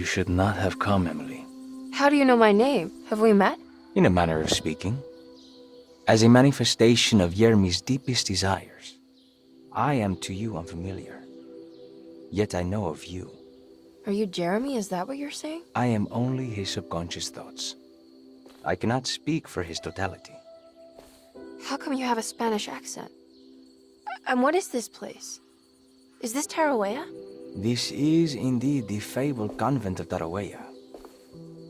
You should not have come, Emily. How do you know my name? Have we met? In a manner of speaking. As a manifestation of Yermi's deepest desires, I am to you unfamiliar. Yet I know of you. Are you Jeremy? Is that what you're saying? I am only his subconscious thoughts. I cannot speak for his totality. How come you have a Spanish accent? And what is this place? Is this Tarawea? This is indeed the fabled convent of Tarawea,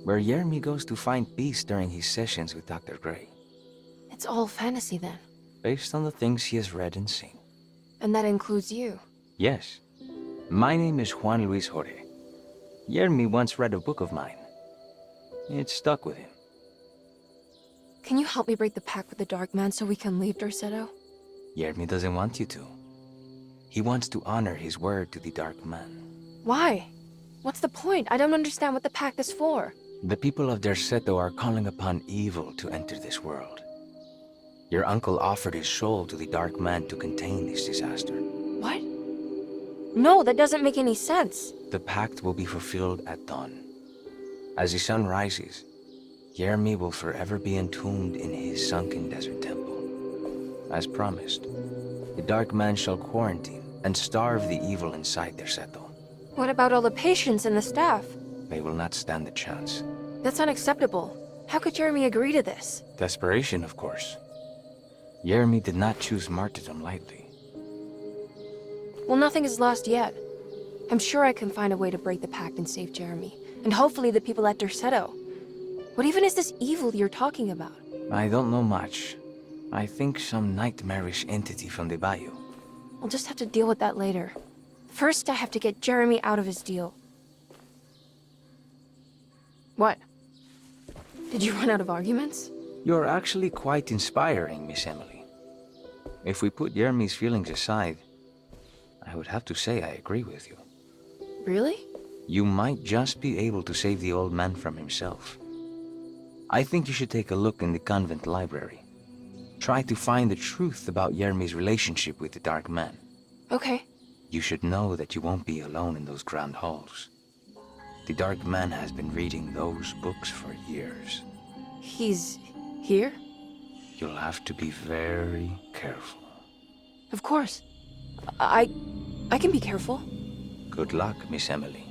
where Yermi goes to find peace during his sessions with Dr. Gray. It's all fantasy then. Based on the things he has read and seen. And that includes you. Yes. My name is Juan Luis Jorge. Yermi once read a book of mine. It stuck with him. Can you help me break the pact with the Dark Man so we can leave Dorsetto? Yermi doesn't want you to. He wants to honor his word to the Dark Man. Why? What's the point? I don't understand what the pact is for. The people of Dorsetto are calling upon evil to enter this world. Your uncle offered his soul to the Dark Man to contain this disaster. What? No, that doesn't make any sense. The pact will be fulfilled at dawn. As the sun rises, Yermi will forever be entombed in his sunken desert temple. As promised, the Dark Man shall quarantine and starve the evil inside Dorsetto. What about all the patients and the staff? They will not stand a chance. That's unacceptable. How could Jeremy agree to this? Desperation, of course. Yermi did not choose martyrdom lightly. Well, nothing is lost yet. I'm sure I can find a way to break the pact and save Jeremy. And hopefully the people at Dorsetto. What even is this evil you're talking about? I don't know much. I think some nightmarish entity from the bayou. I'll just have to deal with that later. First, I have to get Jeremy out of his deal. What? Did you run out of arguments? You're actually quite inspiring, Miss Emily. If we put Yermi's feelings aside, I would have to say I agree with you. Really? You might just be able to save the old man from himself. I think you should take a look in the convent library. Try to find the truth about Yermi's relationship with the Dark Man. Okay. You should know that you won't be alone in those grand halls. The Dark Man has been reading those books for years. He's here? You'll have to be very careful. Of course. I can be careful. Good luck, Miss Emily.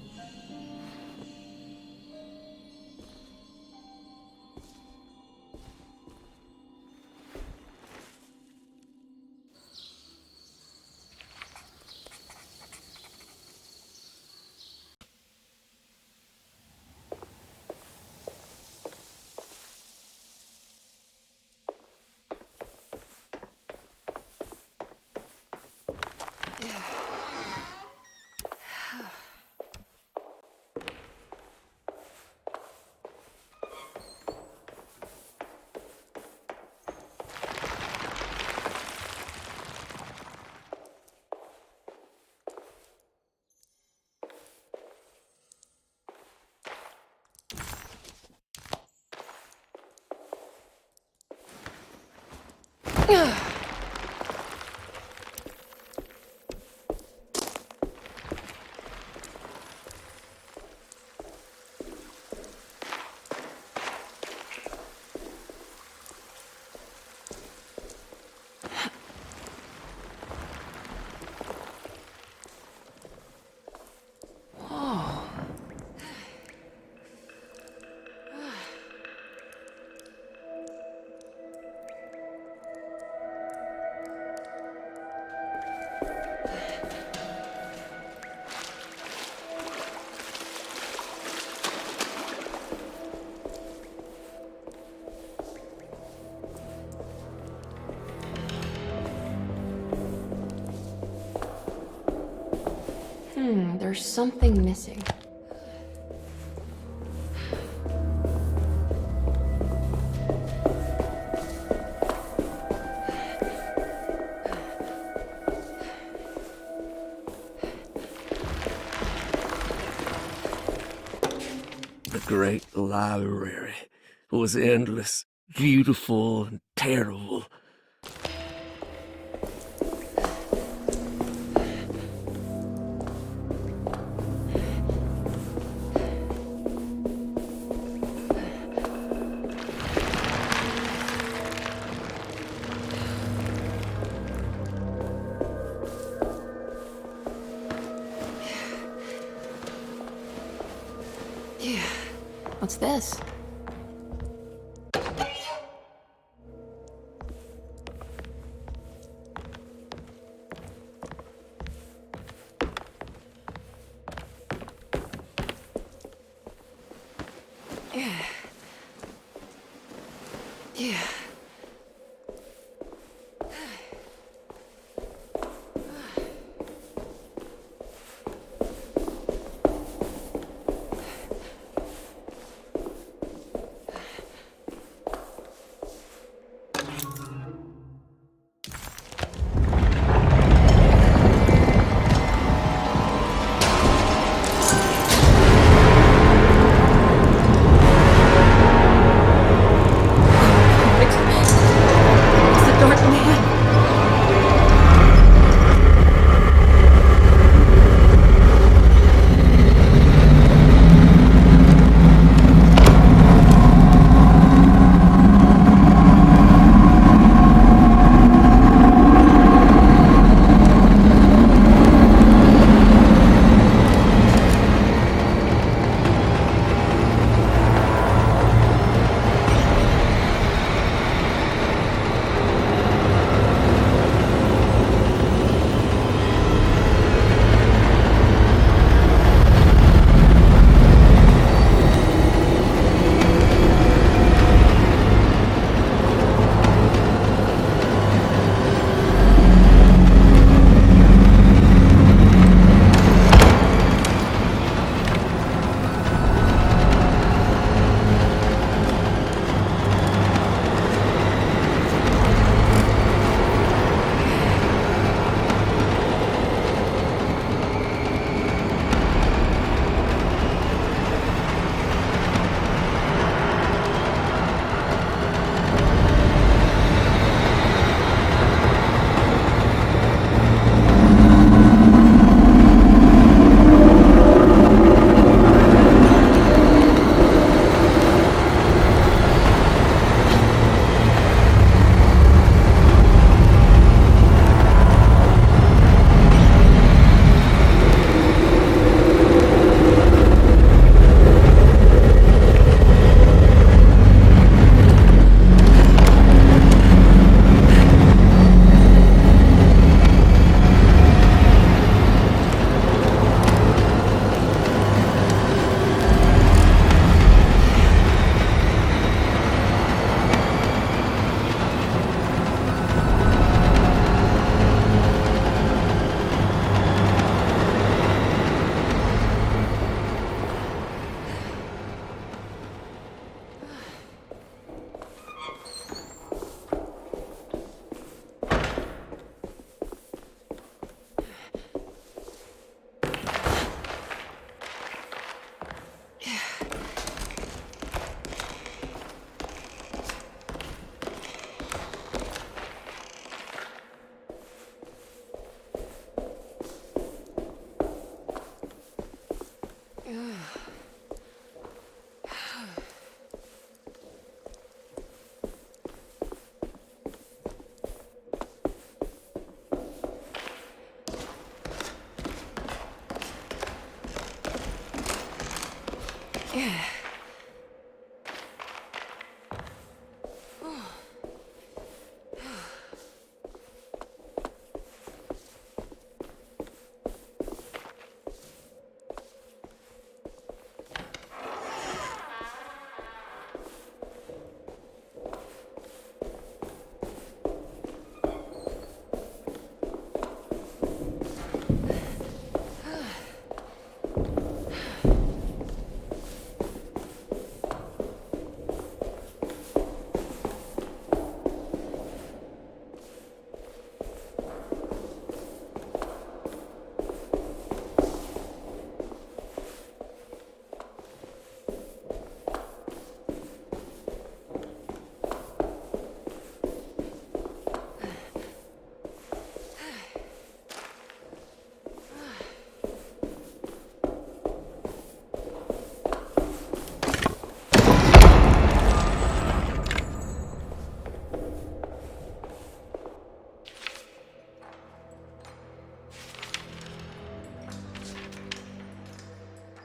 There's something missing. The great library was endless, beautiful, and terrible. What's this? Yeah.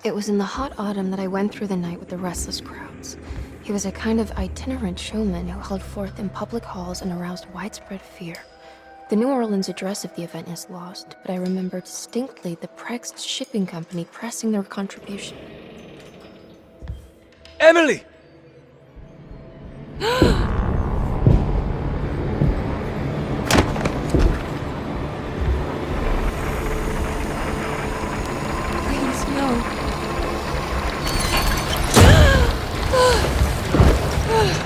It was in the hot autumn that I went through the night with the restless crowds. He was a kind of itinerant showman who held forth in public halls and aroused widespread fear. The New Orleans address of the event is lost, but I remember distinctly the Prex shipping company pressing their contribution. Emily! Please, no.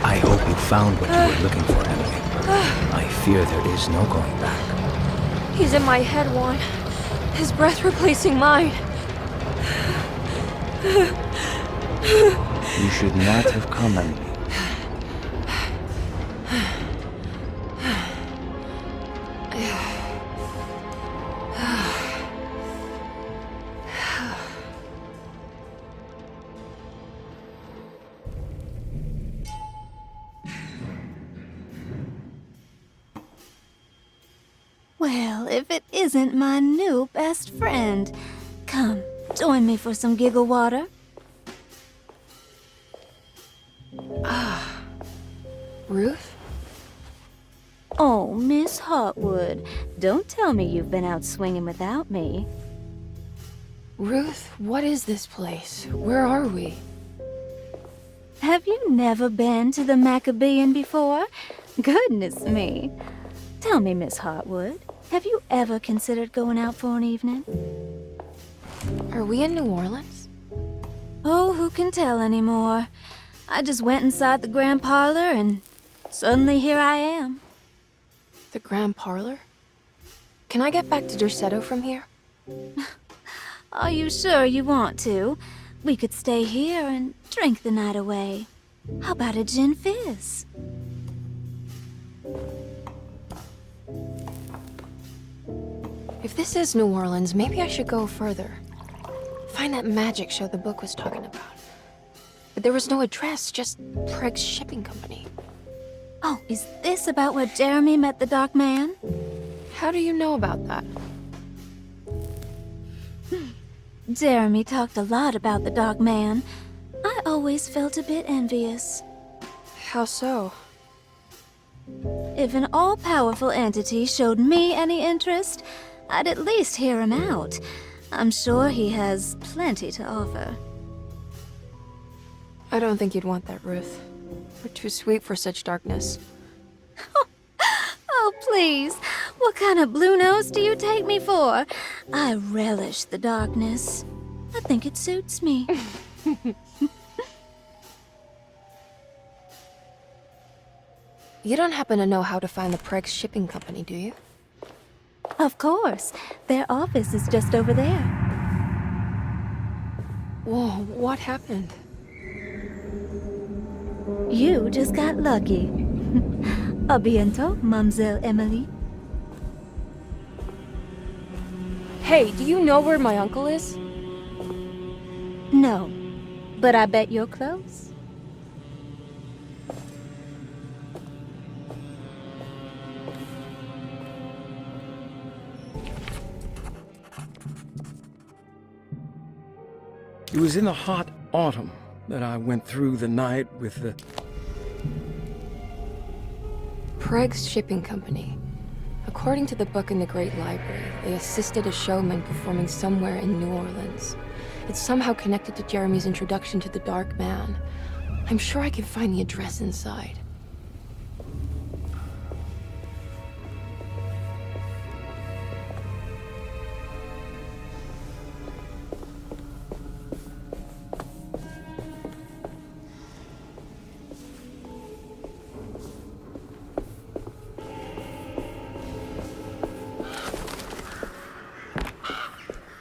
I hope you found what you were looking for, Emily. I fear there is no going back. He's in my head, Juan. His breath replacing mine. You should not have come, Emily. Well, if it isn't my new best friend. Come, join me for some giggle water. Ruth? Oh, Miss Hotwood, don't tell me you've been out swinging without me. Ruth, what is this place? Where are we? Have you never been to the Maccabean before? Goodness me. Tell me, Miss Hotwood, have you ever considered going out for an evening? Are we in New Orleans? Oh, who can tell anymore? I just went inside the grand parlor and suddenly here I am. The Grand Parlor? Can I get back to Derceto from here? Are you sure you want to? We could stay here and drink the night away. How about a gin fizz? If this is New Orleans, maybe I should go further. Find that magic show the book was talking about. But there was no address, just Prex Shipping Company. Oh, is this about where Jeremy met the Dark Man? How do you know about that? Jeremy talked a lot about the Dark Man. I always felt a bit envious. How so? If an all-powerful entity showed me any interest, I'd at least hear him out. I'm sure he has plenty to offer. I don't think you'd want that, Ruth. We're too sweet for such darkness. Oh, please. What kind of blue nose do you take me for? I relish the darkness. I think it suits me. You don't happen to know how to find the Prex Shipping Company, do you? Of course. Their office is just over there. Whoa, what happened? You just got lucky. A bientôt, Mademoiselle Emily. Hey, do you know where my uncle is? No, but I bet you're close. It was in the hot autumn that I went through the night with the... Prex Shipping Company. According to the book in the Great Library, they assisted a showman performing somewhere in New Orleans. It's somehow connected to Jeremy's introduction to the Dark Man. I'm sure I can find the address inside.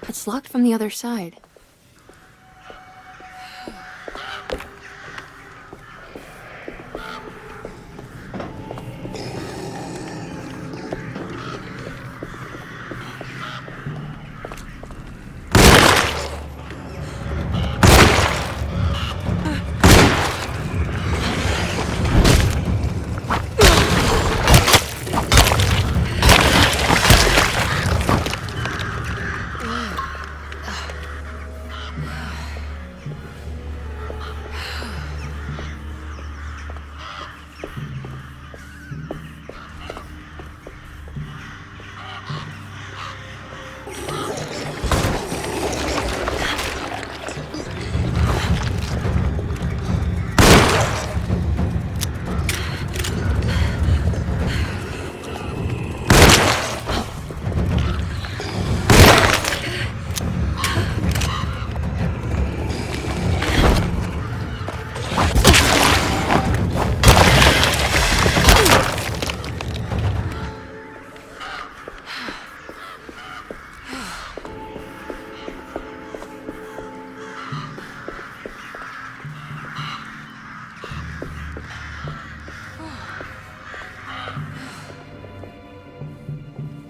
It's locked from the other side.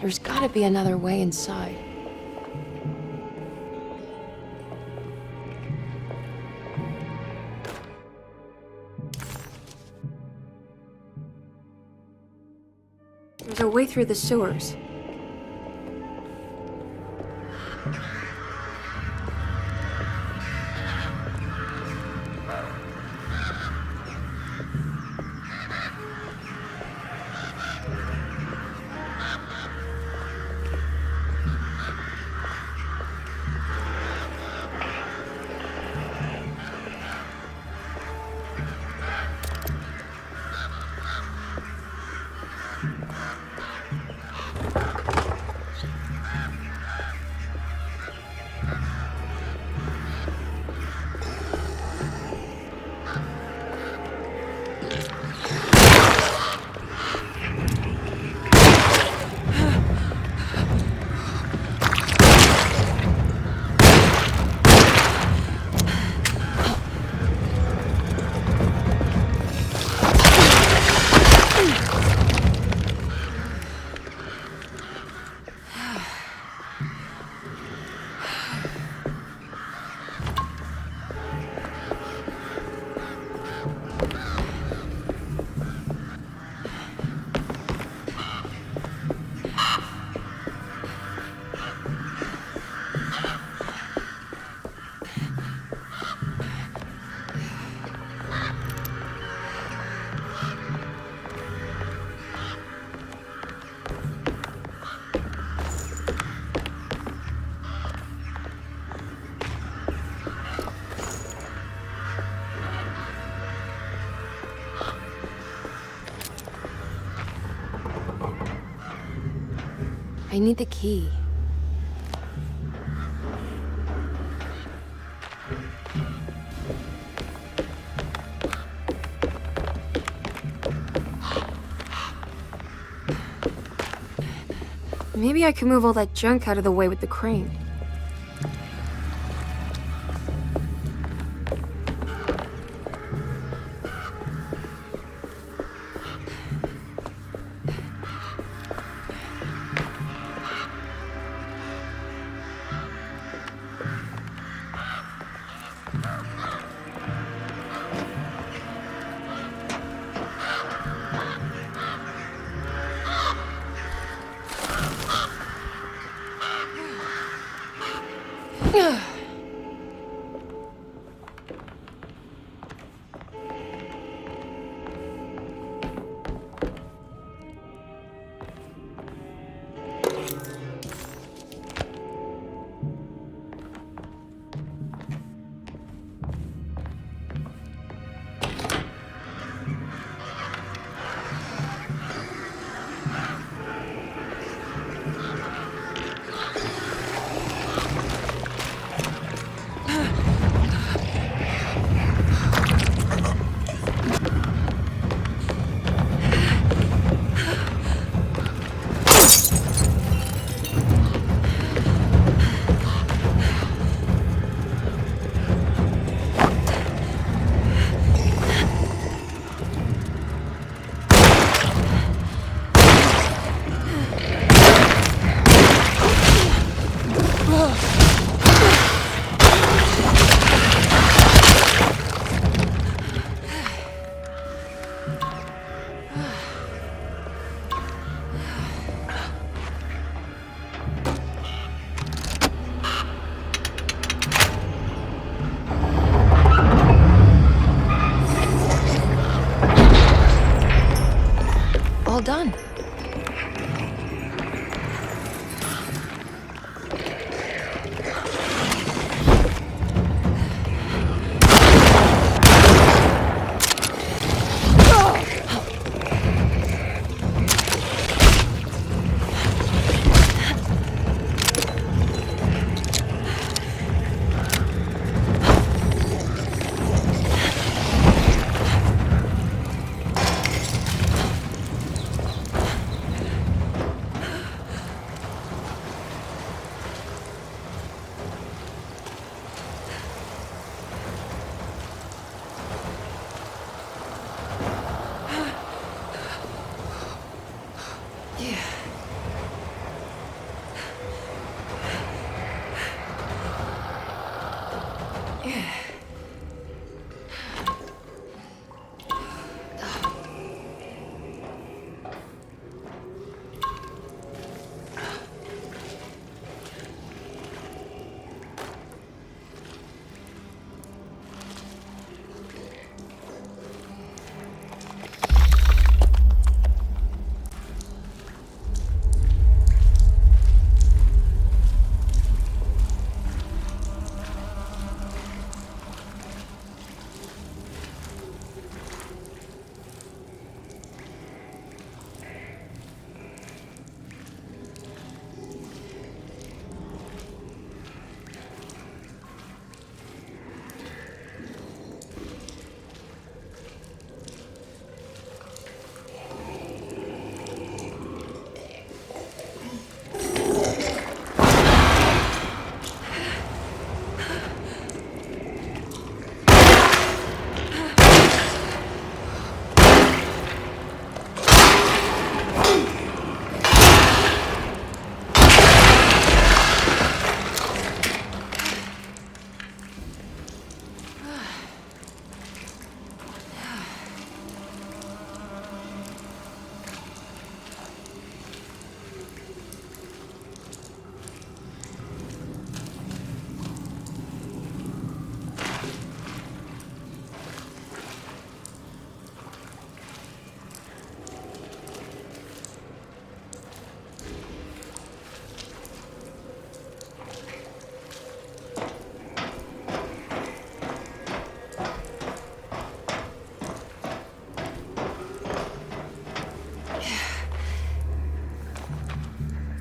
There's gotta be another way inside. There's a way through the sewers. I need the key. Maybe I can move all that junk out of the way with the crane. All done.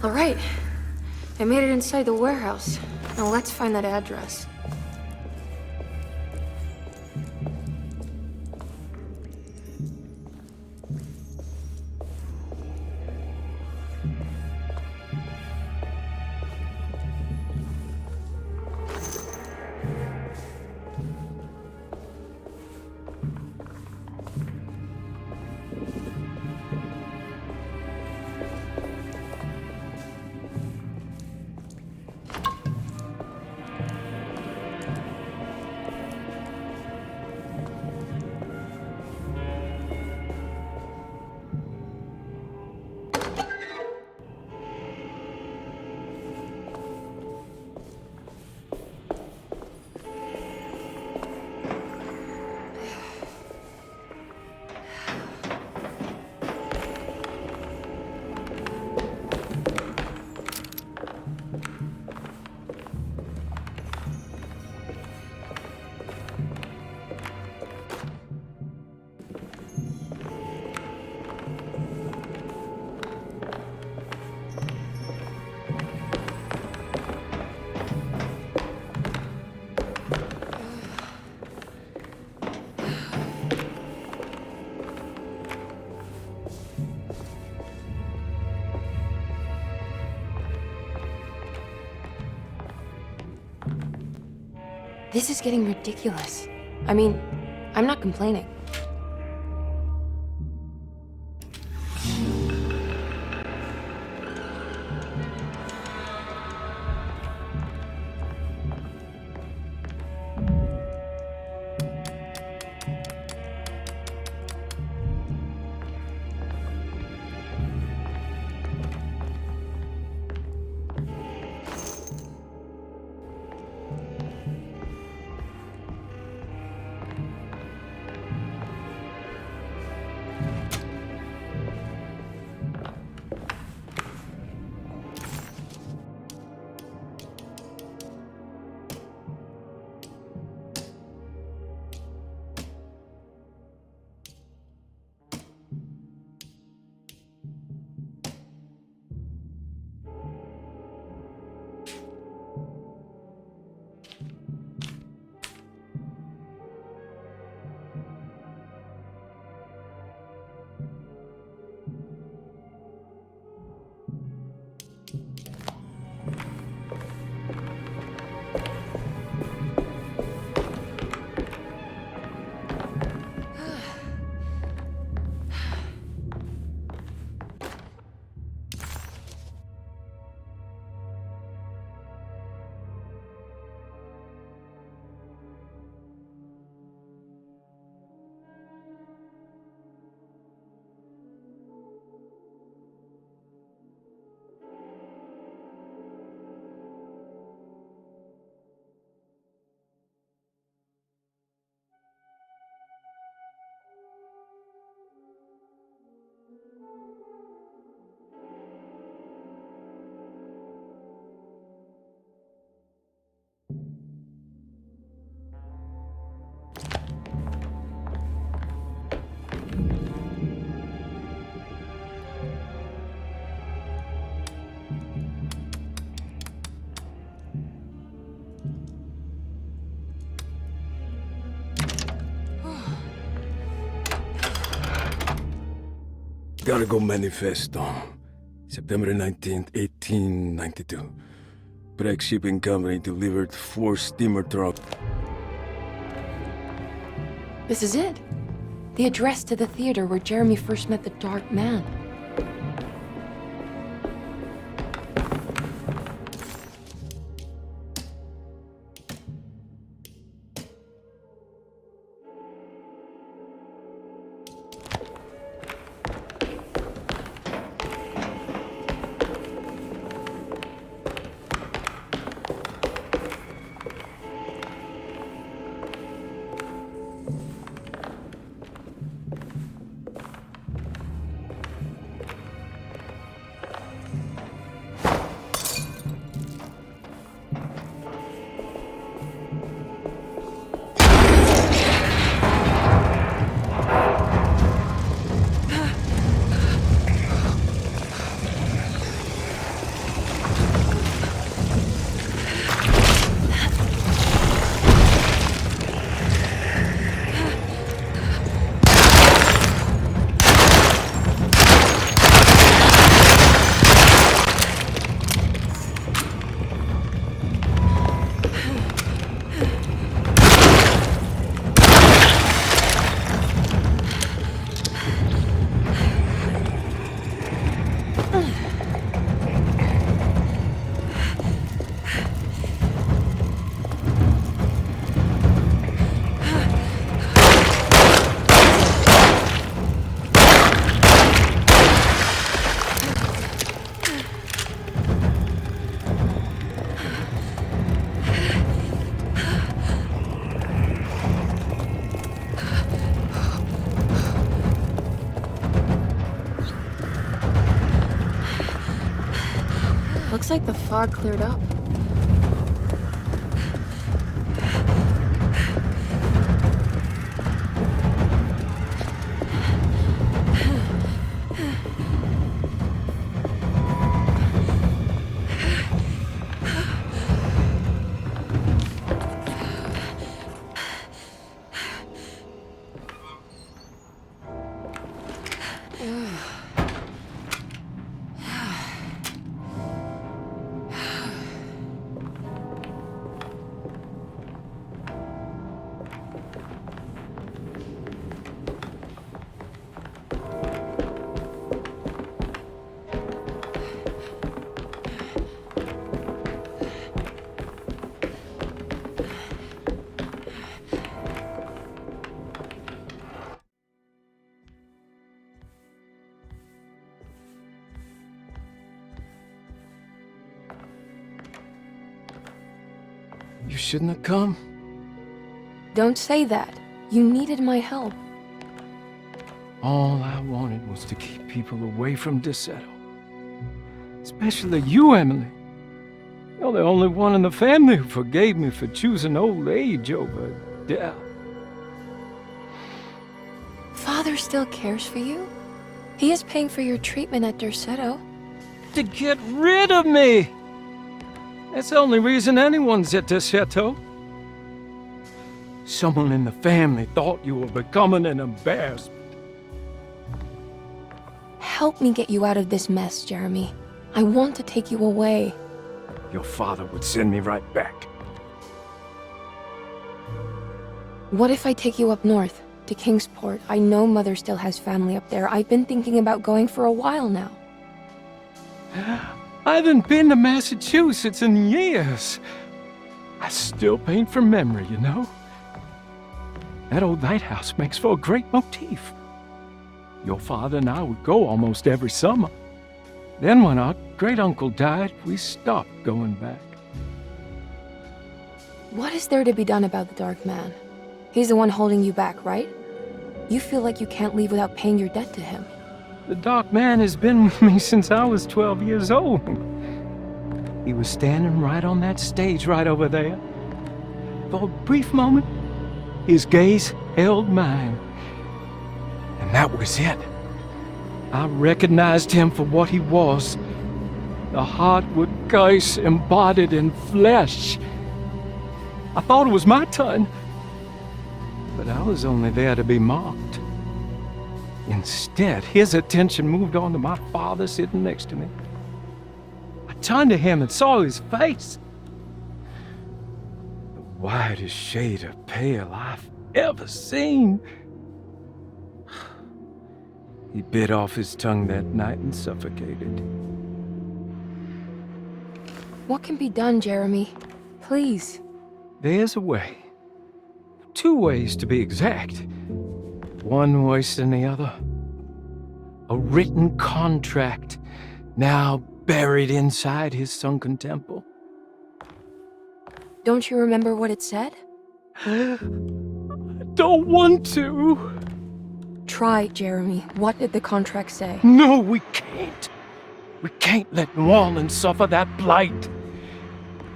All right. I made it inside the warehouse. Now let's find that address. This is getting ridiculous. I mean, I'm not complaining. Gotta go manifesto. September 19th, 1892. Breck Shipping Company delivered 4 steamer trucks. This is it. The address to the theater where Jeremy first met the Dark Man. Looks like the fog cleared up. You shouldn't have come. Don't say that. You needed my help. All I wanted was to keep people away from Desetto. Especially you, Emily. You're the only one in the family who forgave me for choosing old age over death. Father still cares for you? He is paying for your treatment at Desetto. To get rid of me! That's the only reason anyone's at Desetto. Someone in the family thought you were becoming an embarrassment. Help me get you out of this mess, Jeremy. I want to take you away. Your father would send me right back. What if I take you up north, to Kingsport? I know Mother still has family up there. I've been thinking about going for a while now. I haven't been to Massachusetts in years. I still paint from memory, you know. That old lighthouse makes for a great motif. Your father and I would go almost every summer. Then when our great-uncle died, we stopped going back. What is there to be done about the Dark Man? He's the one holding you back, right? You feel like you can't leave without paying your debt to him. The Dark Man has been with me since I was 12 years old. He was standing right on that stage right over there. For a brief moment, his gaze held mine. And that was it. I recognized him for what he was. The Heartwood curse embodied in flesh. I thought it was my turn. But I was only there to be mocked. Instead, his attention moved on to my father sitting next to me. I turned to him and saw his face. The whitest shade of pale I've ever seen. He bit off his tongue that night and suffocated. What can be done, Jeremy? Please. There's a way. 2 ways to be exact. One worse than the other. A written contract, now buried inside his sunken temple. Don't you remember what it said? I don't want to. Try, Jeremy. What did the contract say? No, we can't. We can't let New Orleans suffer that blight.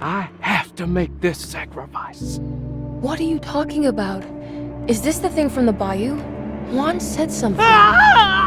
I have to make this sacrifice. What are you talking about? Is this the thing from the bayou? Juan said something. Ah!